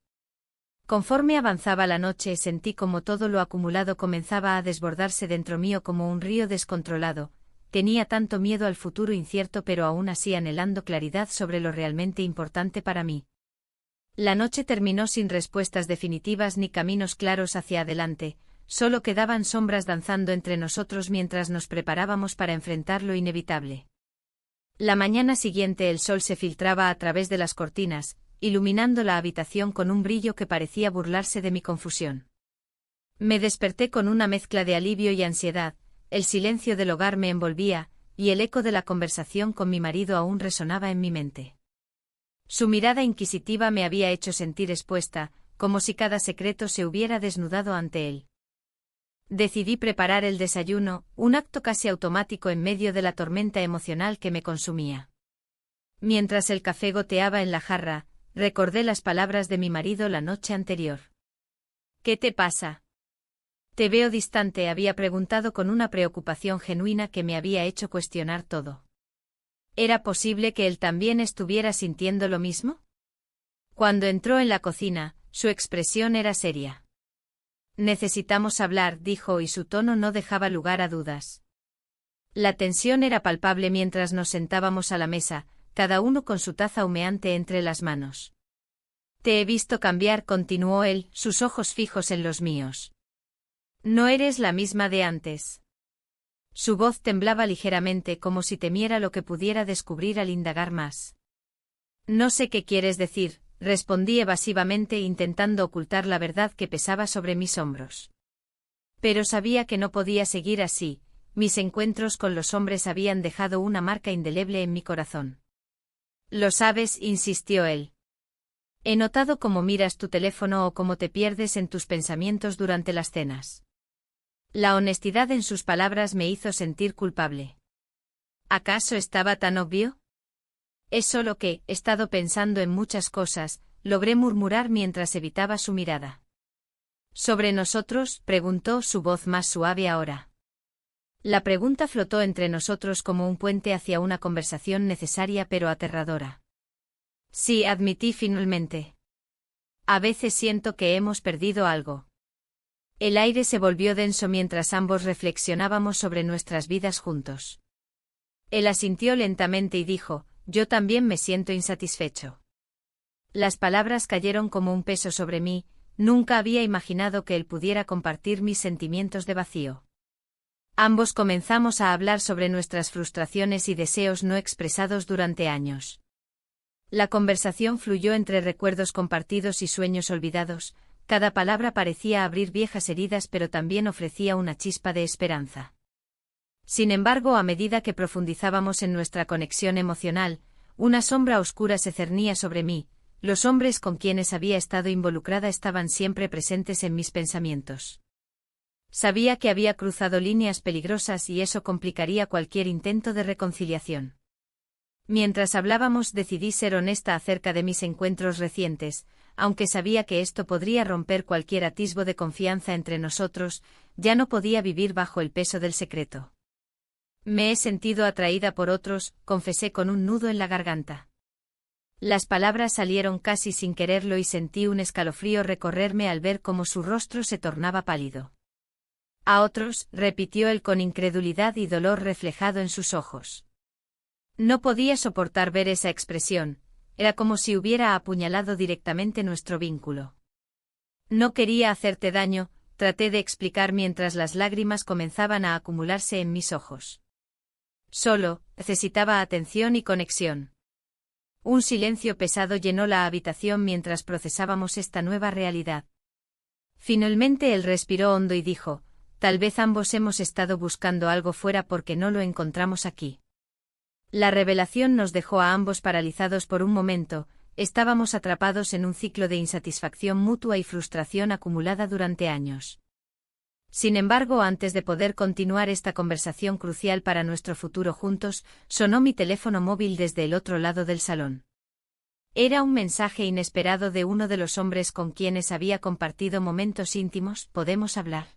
Conforme avanzaba la noche, sentí como todo lo acumulado comenzaba a desbordarse dentro mío como un río descontrolado. Tenía tanto miedo al futuro incierto, pero aún así anhelando claridad sobre lo realmente importante para mí. La noche terminó sin respuestas definitivas ni caminos claros hacia adelante, solo quedaban sombras danzando entre nosotros mientras nos preparábamos para enfrentar lo inevitable. La mañana siguiente el sol se filtraba a través de las cortinas, iluminando la habitación con un brillo que parecía burlarse de mi confusión. Me desperté con una mezcla de alivio y ansiedad. El silencio del hogar me envolvía, y el eco de la conversación con mi marido aún resonaba en mi mente. Su mirada inquisitiva me había hecho sentir expuesta, como si cada secreto se hubiera desnudado ante él. Decidí preparar el desayuno, un acto casi automático en medio de la tormenta emocional que me consumía. Mientras el café goteaba en la jarra, recordé las palabras de mi marido la noche anterior. «¿Qué te pasa? Te veo distante», había preguntado con una preocupación genuina que me había hecho cuestionar todo. ¿Era posible que él también estuviera sintiendo lo mismo? Cuando entró en la cocina, su expresión era seria. «Necesitamos hablar», dijo, y su tono no dejaba lugar a dudas. La tensión era palpable mientras nos sentábamos a la mesa, cada uno con su taza humeante entre las manos. «Te he visto cambiar», continuó él, sus ojos fijos en los míos. «No eres la misma de antes». Su voz temblaba ligeramente como si temiera lo que pudiera descubrir al indagar más. «No sé qué quieres decir», respondí evasivamente intentando ocultar la verdad que pesaba sobre mis hombros. Pero sabía que no podía seguir así. Mis encuentros con los hombres habían dejado una marca indeleble en mi corazón. «Lo sabes», insistió él. «He notado cómo miras tu teléfono o cómo te pierdes en tus pensamientos durante las cenas». La honestidad en sus palabras me hizo sentir culpable. ¿Acaso estaba tan obvio? «Es solo que he estado pensando en muchas cosas», logré murmurar mientras evitaba su mirada. «¿Sobre nosotros?», preguntó, su voz más suave ahora. La pregunta flotó entre nosotros como un puente hacia una conversación necesaria pero aterradora. Sí, admití finalmente. A veces siento que hemos perdido algo. El aire se volvió denso mientras ambos reflexionábamos sobre nuestras vidas juntos. Él asintió lentamente y dijo, yo también me siento insatisfecho. Las palabras cayeron como un peso sobre mí, nunca había imaginado que él pudiera compartir mis sentimientos de vacío. Ambos comenzamos a hablar sobre nuestras frustraciones y deseos no expresados durante años. La conversación fluyó entre recuerdos compartidos y sueños olvidados, cada palabra parecía abrir viejas heridas pero también ofrecía una chispa de esperanza. Sin embargo, a medida que profundizábamos en nuestra conexión emocional, una sombra oscura se cernía sobre mí, los hombres con quienes había estado involucrada estaban siempre presentes en mis pensamientos. Sabía que había cruzado líneas peligrosas y eso complicaría cualquier intento de reconciliación. Mientras hablábamos decidí ser honesta acerca de mis encuentros recientes, aunque sabía que esto podría romper cualquier atisbo de confianza entre nosotros, ya no podía vivir bajo el peso del secreto. Me he sentido atraída por otros, confesé con un nudo en la garganta. Las palabras salieron casi sin quererlo y sentí un escalofrío recorrerme al ver cómo su rostro se tornaba pálido. A otros, repitió él con incredulidad y dolor reflejado en sus ojos. No podía soportar ver esa expresión, era como si hubiera apuñalado directamente nuestro vínculo. No quería hacerte daño, traté de explicar mientras las lágrimas comenzaban a acumularse en mis ojos. Solo, necesitaba atención y conexión. Un silencio pesado llenó la habitación mientras procesábamos esta nueva realidad. Finalmente él respiró hondo y dijo, tal vez ambos hemos estado buscando algo fuera porque no lo encontramos aquí. La revelación nos dejó a ambos paralizados por un momento, estábamos atrapados en un ciclo de insatisfacción mutua y frustración acumulada durante años. Sin embargo, antes de poder continuar esta conversación crucial para nuestro futuro juntos, sonó mi teléfono móvil desde el otro lado del salón. Era un mensaje inesperado de uno de los hombres con quienes había compartido momentos íntimos. ¿Podemos hablar?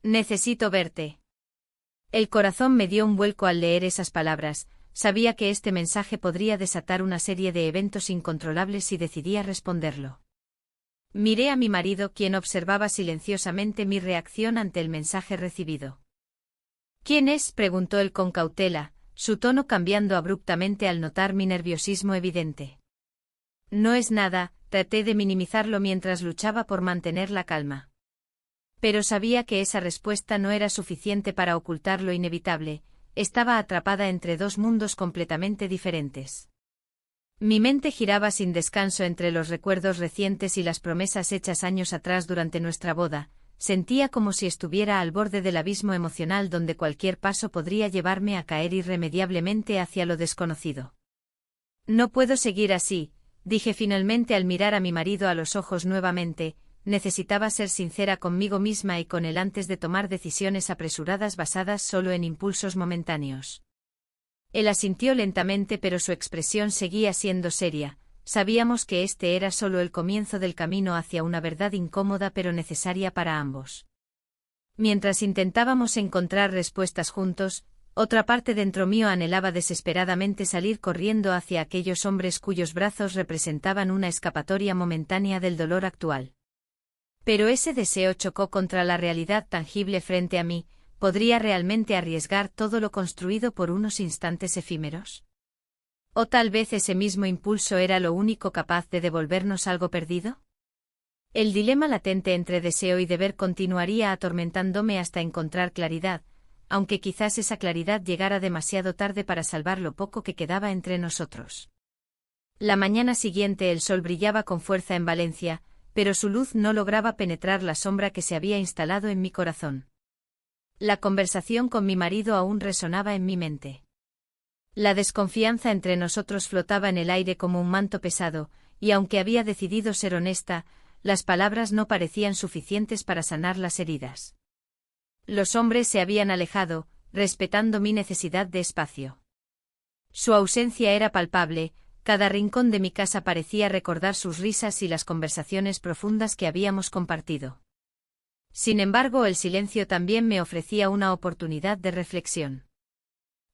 Necesito verte. El corazón me dio un vuelco al leer esas palabras, sabía que este mensaje podría desatar una serie de eventos incontrolables y decidí a responderlo. Miré a mi marido, quien observaba silenciosamente mi reacción ante el mensaje recibido. ¿Quién es?, preguntó él con cautela, su tono cambiando abruptamente al notar mi nerviosismo evidente. No es nada, traté de minimizarlo mientras luchaba por mantener la calma. Pero sabía que esa respuesta no era suficiente para ocultar lo inevitable, estaba atrapada entre dos mundos completamente diferentes. Mi mente giraba sin descanso entre los recuerdos recientes y las promesas hechas años atrás durante nuestra boda, sentía como si estuviera al borde del abismo emocional donde cualquier paso podría llevarme a caer irremediablemente hacia lo desconocido. No puedo seguir así, dije finalmente al mirar a mi marido a los ojos nuevamente. Necesitaba ser sincera conmigo misma y con él antes de tomar decisiones apresuradas basadas solo en impulsos momentáneos. Él asintió lentamente pero su expresión seguía siendo seria, sabíamos que este era solo el comienzo del camino hacia una verdad incómoda pero necesaria para ambos. Mientras intentábamos encontrar respuestas juntos, otra parte dentro mío anhelaba desesperadamente salir corriendo hacia aquellos hombres cuyos brazos representaban una escapatoria momentánea del dolor actual. Pero ese deseo chocó contra la realidad tangible frente a mí. ¿Podría realmente arriesgar todo lo construido por unos instantes efímeros? ¿O tal vez ese mismo impulso era lo único capaz de devolvernos algo perdido? El dilema latente entre deseo y deber continuaría atormentándome hasta encontrar claridad, aunque quizás esa claridad llegara demasiado tarde para salvar lo poco que quedaba entre nosotros. La mañana siguiente el sol brillaba con fuerza en Valencia, pero su luz no lograba penetrar la sombra que se había instalado en mi corazón. La conversación con mi marido aún resonaba en mi mente. La desconfianza entre nosotros flotaba en el aire como un manto pesado, y aunque había decidido ser honesta, las palabras no parecían suficientes para sanar las heridas. Los hombres se habían alejado, respetando mi necesidad de espacio. Su ausencia era palpable, cada rincón de mi casa parecía recordar sus risas y las conversaciones profundas que habíamos compartido. Sin embargo, el silencio también me ofrecía una oportunidad de reflexión.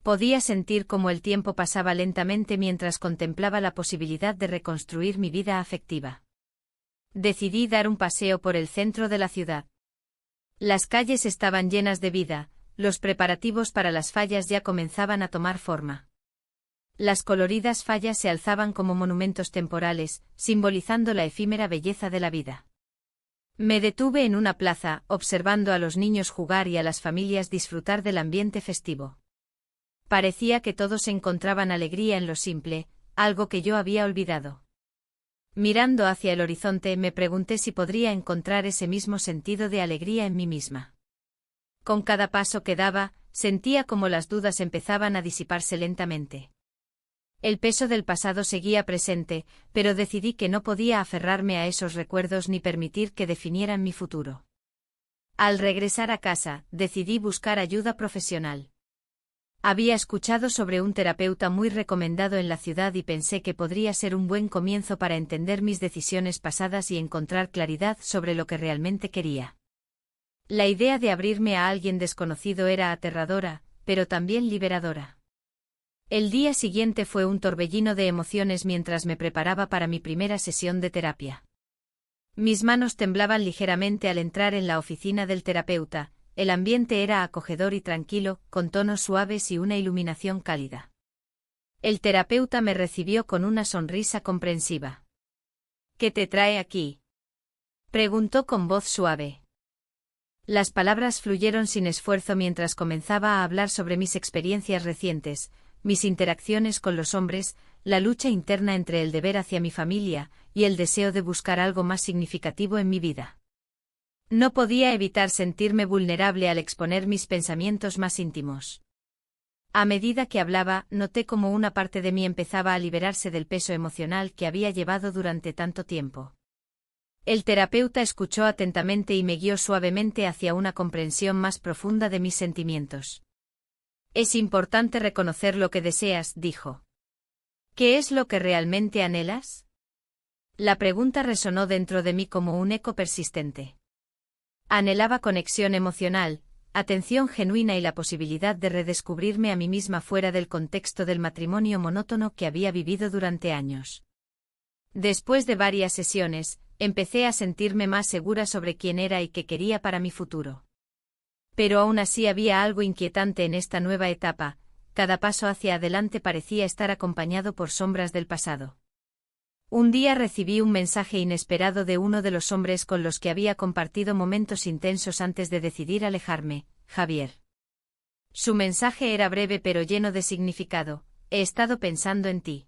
Podía sentir cómo el tiempo pasaba lentamente mientras contemplaba la posibilidad de reconstruir mi vida afectiva. Decidí dar un paseo por el centro de la ciudad. Las calles estaban llenas de vida, los preparativos para las fallas ya comenzaban a tomar forma. Las coloridas fallas se alzaban como monumentos temporales, simbolizando la efímera belleza de la vida. Me detuve en una plaza, observando a los niños jugar y a las familias disfrutar del ambiente festivo. Parecía que todos encontraban alegría en lo simple, algo que yo había olvidado. Mirando hacia el horizonte me pregunté si podría encontrar ese mismo sentido de alegría en mí misma. Con cada paso que daba, sentía como las dudas empezaban a disiparse lentamente. El peso del pasado seguía presente, pero decidí que no podía aferrarme a esos recuerdos ni permitir que definieran mi futuro. Al regresar a casa, decidí buscar ayuda profesional. Había escuchado sobre un terapeuta muy recomendado en la ciudad y pensé que podría ser un buen comienzo para entender mis decisiones pasadas y encontrar claridad sobre lo que realmente quería. La idea de abrirme a alguien desconocido era aterradora, pero también liberadora. El día siguiente fue un torbellino de emociones mientras me preparaba para mi primera sesión de terapia. Mis manos temblaban ligeramente al entrar en la oficina del terapeuta. El ambiente era acogedor y tranquilo, con tonos suaves y una iluminación cálida. El terapeuta me recibió con una sonrisa comprensiva. ¿Qué te trae aquí?, preguntó con voz suave. Las palabras fluyeron sin esfuerzo mientras comenzaba a hablar sobre mis experiencias recientes, mis interacciones con los hombres, la lucha interna entre el deber hacia mi familia y el deseo de buscar algo más significativo en mi vida. No podía evitar sentirme vulnerable al exponer mis pensamientos más íntimos. A medida que hablaba, noté cómo una parte de mí empezaba a liberarse del peso emocional que había llevado durante tanto tiempo. El terapeuta escuchó atentamente y me guió suavemente hacia una comprensión más profunda de mis sentimientos. Es importante reconocer lo que deseas, dijo. ¿Qué es lo que realmente anhelas? La pregunta resonó dentro de mí como un eco persistente. Anhelaba conexión emocional, atención genuina y la posibilidad de redescubrirme a mí misma fuera del contexto del matrimonio monótono que había vivido durante años. Después de varias sesiones, empecé a sentirme más segura sobre quién era y qué quería para mi futuro. Pero aún así había algo inquietante en esta nueva etapa, cada paso hacia adelante parecía estar acompañado por sombras del pasado. Un día recibí un mensaje inesperado de uno de los hombres con los que había compartido momentos intensos antes de decidir alejarme, Javier. Su mensaje era breve pero lleno de significado: he estado pensando en ti.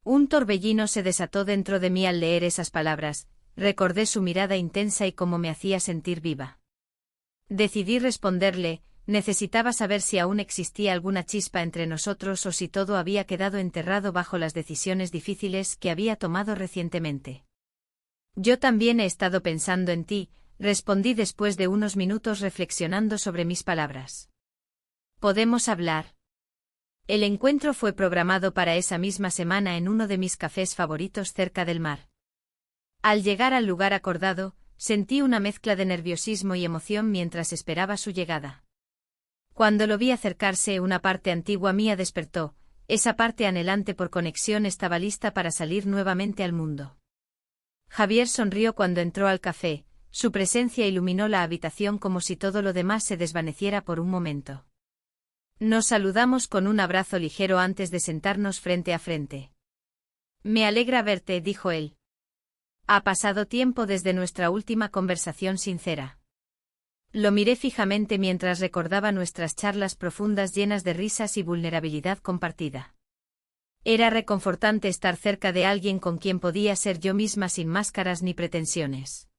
Un torbellino se desató dentro de mí al leer esas palabras, recordé su mirada intensa y cómo me hacía sentir viva. Decidí responderle, necesitaba saber si aún existía alguna chispa entre nosotros o si todo había quedado enterrado bajo las decisiones difíciles que había tomado recientemente. Yo también he estado pensando en ti, respondí después de unos minutos reflexionando sobre mis palabras. ¿Podemos hablar? El encuentro fue programado para esa misma semana en uno de mis cafés favoritos cerca del mar. Al llegar al lugar acordado, sentí una mezcla de nerviosismo y emoción mientras esperaba su llegada. Cuando lo vi acercarse, una parte antigua mía despertó, esa parte anhelante por conexión estaba lista para salir nuevamente al mundo. Javier sonrió cuando entró al café, su presencia iluminó la habitación como si todo lo demás se desvaneciera por un momento. Nos saludamos con un abrazo ligero antes de sentarnos frente a frente. Me alegra verte, dijo él. Ha pasado tiempo desde nuestra última conversación sincera. Lo miré fijamente mientras recordaba nuestras charlas profundas llenas de risas y vulnerabilidad compartida. Era reconfortante estar cerca de alguien con quien podía ser yo misma sin máscaras ni pretensiones.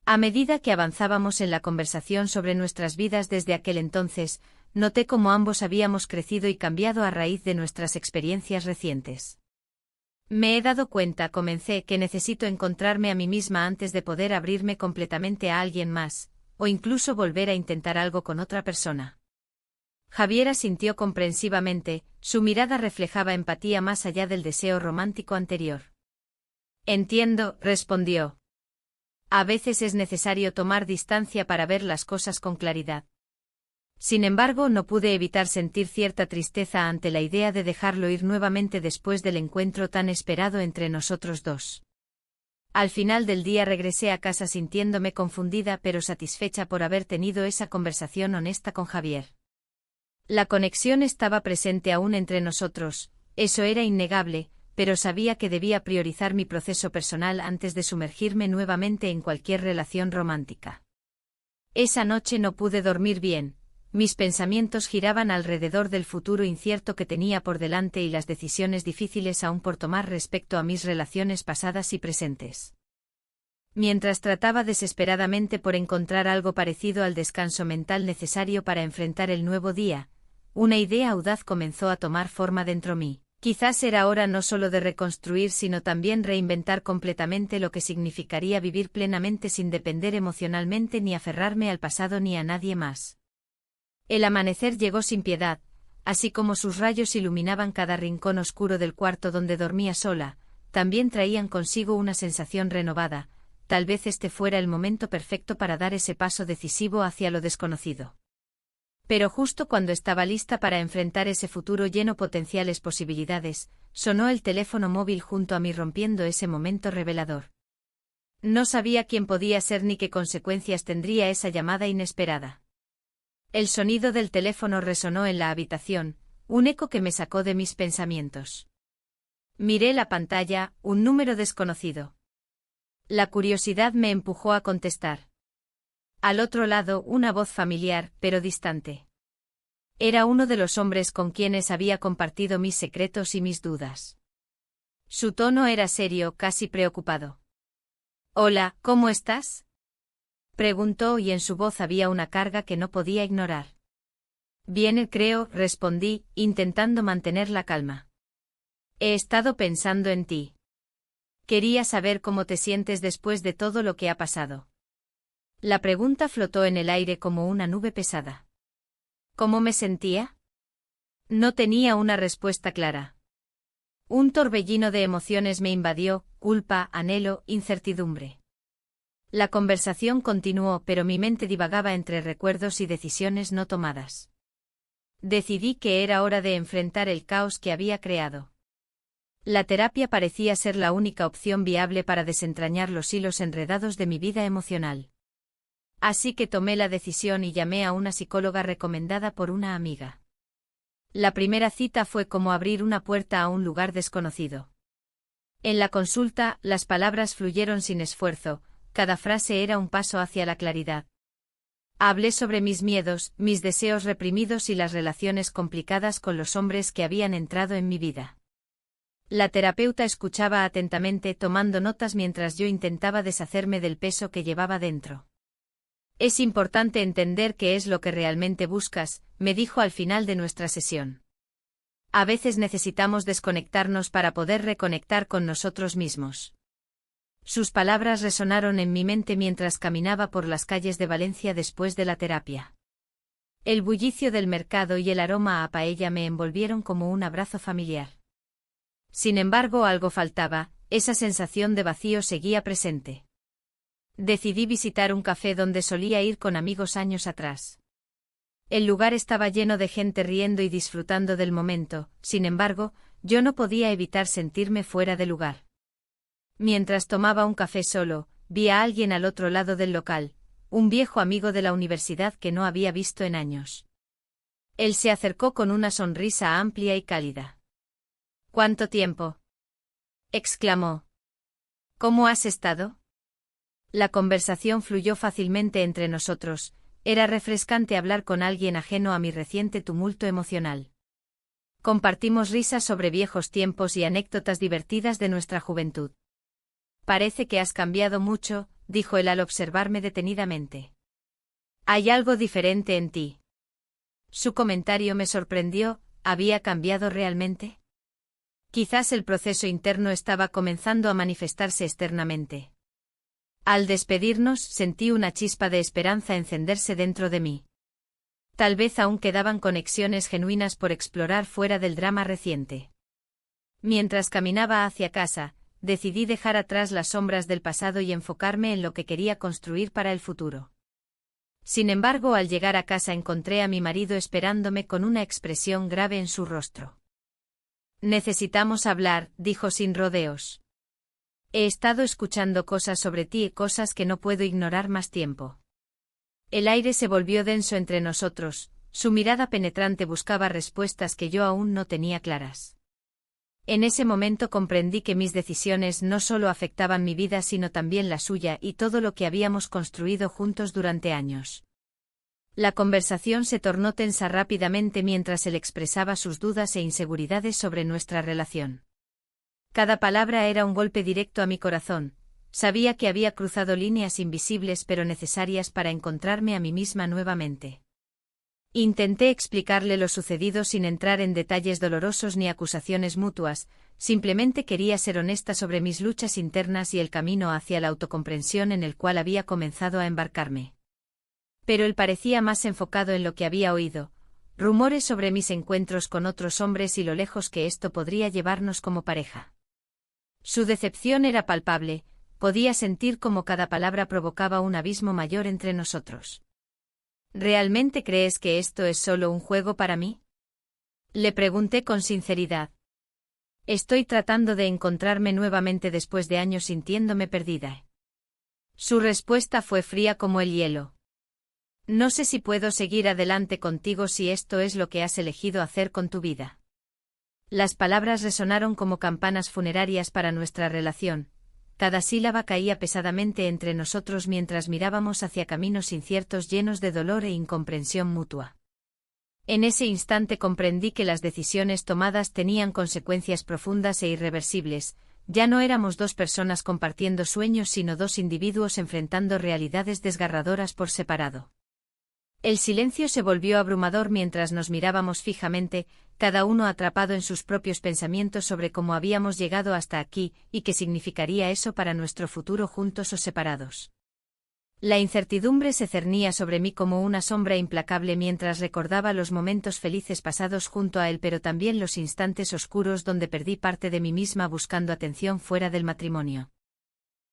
A medida que avanzábamos en la conversación sobre nuestras vidas desde aquel entonces, noté cómo ambos habíamos crecido y cambiado a raíz de nuestras experiencias recientes. Me he dado cuenta, comencé, que necesito encontrarme a mí misma antes de poder abrirme completamente a alguien más, o incluso volver a intentar algo con otra persona. Javier asintió comprensivamente, su mirada reflejaba empatía más allá del deseo romántico anterior. Entiendo, respondió. A veces es necesario tomar distancia para ver las cosas con claridad. Sin embargo, no pude evitar sentir cierta tristeza ante la idea de dejarlo ir nuevamente después del encuentro tan esperado entre nosotros dos. Al final del día regresé a casa sintiéndome confundida pero satisfecha por haber tenido esa conversación honesta con Javier. La conexión estaba presente aún entre nosotros, eso era innegable, pero sabía que debía priorizar mi proceso personal antes de sumergirme nuevamente en cualquier relación romántica. Esa noche no pude dormir bien. Mis pensamientos giraban alrededor del futuro incierto que tenía por delante y las decisiones difíciles aún por tomar respecto a mis relaciones pasadas y presentes. Mientras trataba desesperadamente por encontrar algo parecido al descanso mental necesario para enfrentar el nuevo día, una idea audaz comenzó a tomar forma dentro mí. Quizás era hora no solo de reconstruir sino también reinventar completamente lo que significaría vivir plenamente sin depender emocionalmente ni aferrarme al pasado ni a nadie más. El amanecer llegó sin piedad, así como sus rayos iluminaban cada rincón oscuro del cuarto donde dormía sola, también traían consigo una sensación renovada, tal vez este fuera el momento perfecto para dar ese paso decisivo hacia lo desconocido. Pero justo cuando estaba lista para enfrentar ese futuro lleno de potenciales posibilidades, sonó el teléfono móvil junto a mí rompiendo ese momento revelador. No sabía quién podía ser ni qué consecuencias tendría esa llamada inesperada. El sonido del teléfono resonó en la habitación, un eco que me sacó de mis pensamientos. Miré la pantalla, un número desconocido. La curiosidad me empujó a contestar. Al otro lado, una voz familiar, pero distante. Era uno de los hombres con quienes había compartido mis secretos y mis dudas. Su tono era serio, casi preocupado. «Hola, ¿cómo estás?», preguntó y en su voz había una carga que no podía ignorar. «Bien, creo», respondí, intentando mantener la calma. «He estado pensando en ti. Quería saber cómo te sientes después de todo lo que ha pasado». La pregunta flotó en el aire como una nube pesada. ¿Cómo me sentía? No tenía una respuesta clara. Un torbellino de emociones me invadió, culpa, anhelo, incertidumbre. La conversación continuó, pero mi mente divagaba entre recuerdos y decisiones no tomadas. Decidí que era hora de enfrentar el caos que había creado. La terapia parecía ser la única opción viable para desentrañar los hilos enredados de mi vida emocional. Así que tomé la decisión y llamé a una psicóloga recomendada por una amiga. La primera cita fue como abrir una puerta a un lugar desconocido. En la consulta, las palabras fluyeron sin esfuerzo, cada frase era un paso hacia la claridad. Hablé sobre mis miedos, mis deseos reprimidos y las relaciones complicadas con los hombres que habían entrado en mi vida. La terapeuta escuchaba atentamente tomando notas mientras yo intentaba deshacerme del peso que llevaba dentro. «Es importante entender qué es lo que realmente buscas», me dijo al final de nuestra sesión. «A veces necesitamos desconectarnos para poder reconectar con nosotros mismos». Sus palabras resonaron en mi mente mientras caminaba por las calles de Valencia después de la terapia. El bullicio del mercado y el aroma a paella me envolvieron como un abrazo familiar. Sin embargo, algo faltaba, esa sensación de vacío seguía presente. Decidí visitar un café donde solía ir con amigos años atrás. El lugar estaba lleno de gente riendo y disfrutando del momento, sin embargo, yo no podía evitar sentirme fuera de lugar. Mientras tomaba un café solo, vi a alguien al otro lado del local, un viejo amigo de la universidad que no había visto en años. Él se acercó con una sonrisa amplia y cálida. «¿Cuánto tiempo?», exclamó. «¿Cómo has estado?». La conversación fluyó fácilmente entre nosotros, era refrescante hablar con alguien ajeno a mi reciente tumulto emocional. Compartimos risas sobre viejos tiempos y anécdotas divertidas de nuestra juventud. «Parece que has cambiado mucho», dijo él al observarme detenidamente. «Hay algo diferente en ti». Su comentario me sorprendió, ¿había cambiado realmente? Quizás el proceso interno estaba comenzando a manifestarse externamente. Al despedirnos, sentí una chispa de esperanza encenderse dentro de mí. Tal vez aún quedaban conexiones genuinas por explorar fuera del drama reciente. Mientras caminaba hacia casa, decidí dejar atrás las sombras del pasado y enfocarme en lo que quería construir para el futuro. Sin embargo, al llegar a casa encontré a mi marido esperándome con una expresión grave en su rostro. «Necesitamos hablar», dijo sin rodeos. «He estado escuchando cosas sobre ti y cosas que no puedo ignorar más tiempo». El aire se volvió denso entre nosotros, su mirada penetrante buscaba respuestas que yo aún no tenía claras. En ese momento comprendí que mis decisiones no solo afectaban mi vida sino también la suya y todo lo que habíamos construido juntos durante años. La conversación se tornó tensa rápidamente mientras él expresaba sus dudas e inseguridades sobre nuestra relación. Cada palabra era un golpe directo a mi corazón. Sabía que había cruzado líneas invisibles pero necesarias para encontrarme a mí misma nuevamente. Intenté explicarle lo sucedido sin entrar en detalles dolorosos ni acusaciones mutuas, simplemente quería ser honesta sobre mis luchas internas y el camino hacia la autocomprensión en el cual había comenzado a embarcarme. Pero él parecía más enfocado en lo que había oído, rumores sobre mis encuentros con otros hombres y lo lejos que esto podría llevarnos como pareja. Su decepción era palpable, podía sentir cómo cada palabra provocaba un abismo mayor entre nosotros. ¿Realmente crees que esto es solo un juego para mí? Le pregunté con sinceridad. Estoy tratando de encontrarme nuevamente después de años sintiéndome perdida. Su respuesta fue fría como el hielo. No sé si puedo seguir adelante contigo si esto es lo que has elegido hacer con tu vida. Las palabras resonaron como campanas funerarias para nuestra relación. Cada sílaba caía pesadamente entre nosotros mientras mirábamos hacia caminos inciertos llenos de dolor e incomprensión mutua. En ese instante comprendí que las decisiones tomadas tenían consecuencias profundas e irreversibles. Ya no éramos dos personas compartiendo sueños sino dos individuos enfrentando realidades desgarradoras por separado. El silencio se volvió abrumador mientras nos mirábamos fijamente, cada uno atrapado en sus propios pensamientos sobre cómo habíamos llegado hasta aquí y qué significaría eso para nuestro futuro juntos o separados. La incertidumbre se cernía sobre mí como una sombra implacable mientras recordaba los momentos felices pasados junto a él pero también los instantes oscuros donde perdí parte de mí misma buscando atención fuera del matrimonio.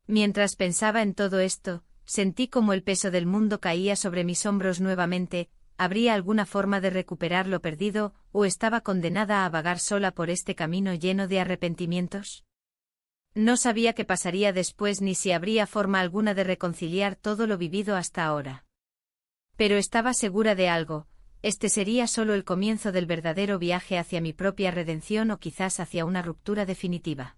Mientras pensaba en todo esto, sentí como el peso del mundo caía sobre mis hombros nuevamente. ¿Habría alguna forma de recuperar lo perdido, o estaba condenada a vagar sola por este camino lleno de arrepentimientos? No sabía qué pasaría después ni si habría forma alguna de reconciliar todo lo vivido hasta ahora. Pero estaba segura de algo, este sería solo el comienzo del verdadero viaje hacia mi propia redención o quizás hacia una ruptura definitiva.